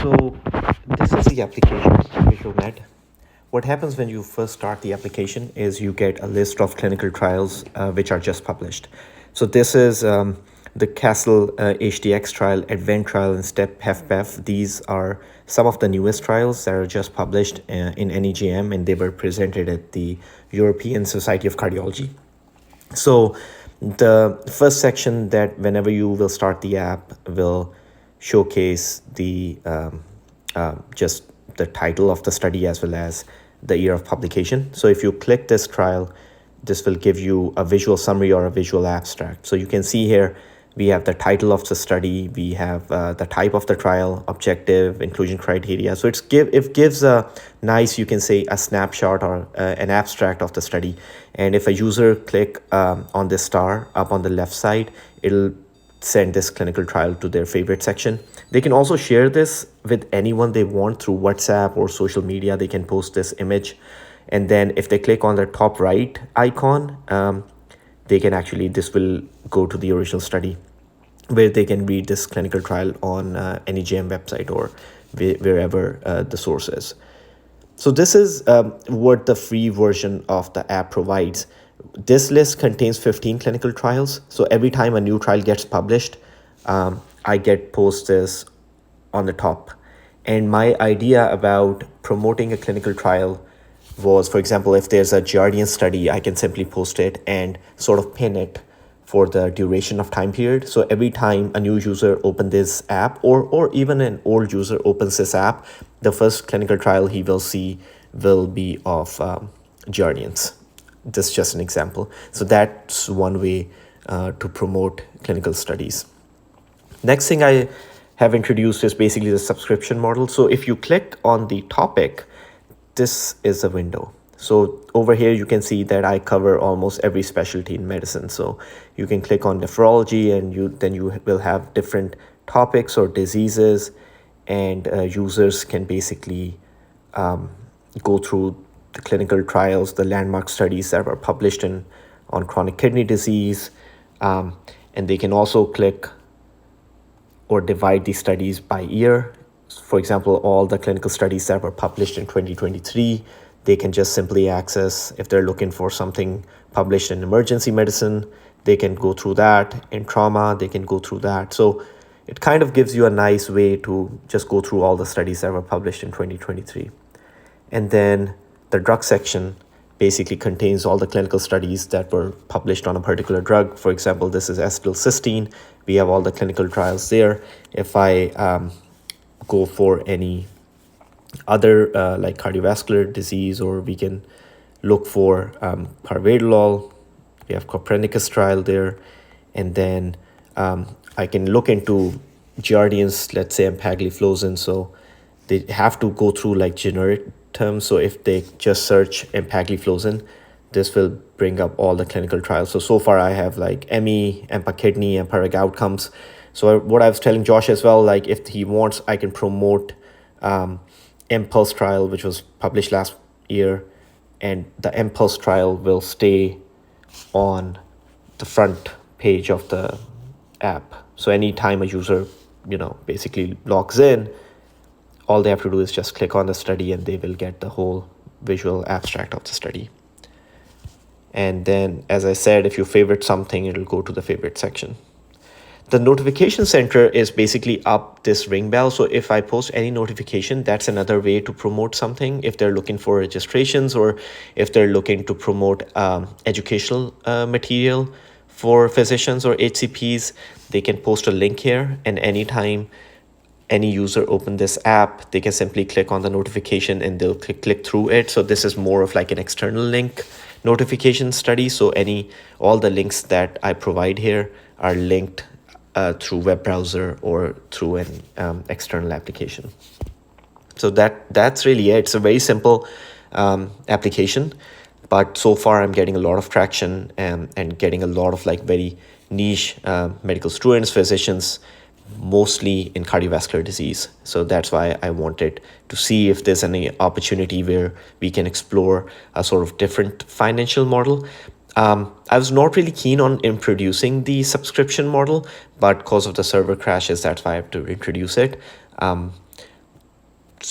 So this is the application, Visualmed. What happens when you first start the application is you get a list of clinical trials which are just published. So this is the Castle HDX trial, Advent trial, and STEP HFpEF. These are some of the newest trials that are just published in NEJM, and they were presented at the European Society of Cardiology. So the first section that whenever you will start the app will showcase the just the title of the study as well as the year of publication. So if you click this trial, this will give you a visual summary or a visual abstract. So you can see here we have the title of the study, we have the type of the trial, objective, inclusion criteria. So it gives a nice, you can say, a snapshot or an abstract of the study. And if a user click on this star up on the left side, it'll send this clinical trial to their favorite section. They can also share this with anyone they want through WhatsApp or social media. They can post this image. And then if they click on the top right icon, they can actually, this will go to the original study where they can read this clinical trial on NEJM website or wherever the source is. So this is what the free version of the app provides. This list contains 15 clinical trials. So every time a new trial gets published, I get post this on the top. And my idea about promoting a clinical trial was, for example, if there's a Giardian study, I can simply post it and sort of pin it for the duration of time period. So every time a new user opens this app or even an old user opens this app, the first clinical trial he will see will be of Giardians. This is just an example. So that's one way to promote clinical studies. Next thing I have introduced is basically the subscription model. So if you click on the topic, this is a window. So over here, you can see that I cover almost every specialty in medicine. So you can click on nephrology and then you will have different topics or diseases, and users can basically go through the clinical trials, the landmark studies that were published on chronic kidney disease. And they can also click or divide these studies by year. For example, all the clinical studies that were published in 2023, they can just simply access. If they're looking for something published in emergency medicine, they can go through that. In trauma, they can go through that. So it kind of gives you a nice way to just go through all the studies that were published in 2023. And then the drug section basically contains all the clinical studies that were published on a particular drug. For example, this is acetylcysteine. We have all the clinical trials there. If I go for any other like cardiovascular disease, or we can look for parvedolol, we have Copernicus trial there. And then I can look into Giardians, let's say empagliflozin. So they have to go through like generic terms. So if they just search empagliflozin, this will bring up all the clinical trials. So far I have like ME, EMPA-KIDNEY, EMPA-REG outcomes. So what I was telling Josh as well, like if he wants, I can promote Impulse trial, which was published last year, and the Impulse trial will stay on the front page of the app. So anytime a user, basically logs in, all they have to do is just click on the study and they will get the whole visual abstract of the study. And then, as I said, if you favorite something, it'll go to the favorite section. The notification center is basically up this ring bell. So if I post any notification, that's another way to promote something. If they're looking for registrations, or if they're looking to promote educational material for physicians or HCPs, they can post a link here. And anytime any user open this app, they can simply click on the notification and they'll click through it. So this is more of like an external link notification study. So all the links that I provide here are linked through web browser or through an external application. So that's really it. It's a very simple application, but so far I'm getting a lot of traction and getting a lot of like very niche medical students, physicians, mostly in cardiovascular disease. So that's why I wanted to see if there's any opportunity where we can explore a sort of different financial model. I was not really keen on introducing the subscription model, but because of the server crashes, that's why I have to introduce it.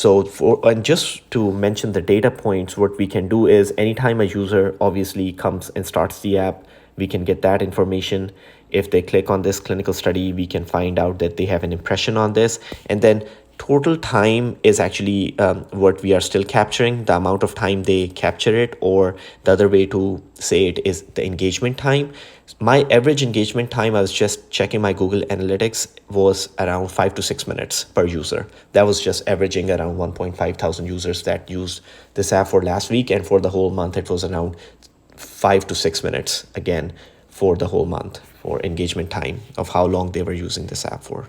And just to mention the data points, what we can do is anytime a user obviously comes and starts the app, we can get that information. If they click on this clinical study, we can find out that they have an impression on this. And then total time is actually what we are still capturing, the amount of time they capture it, or the other way to say it is the engagement time. My average engagement time, I was just checking my Google Analytics, was around 5 to 6 minutes per user. That was just averaging around 1.5 thousand users that used this app for last week. And for the whole month, it was around 5 to 6 minutes again for the whole month for engagement time of how long they were using this app for.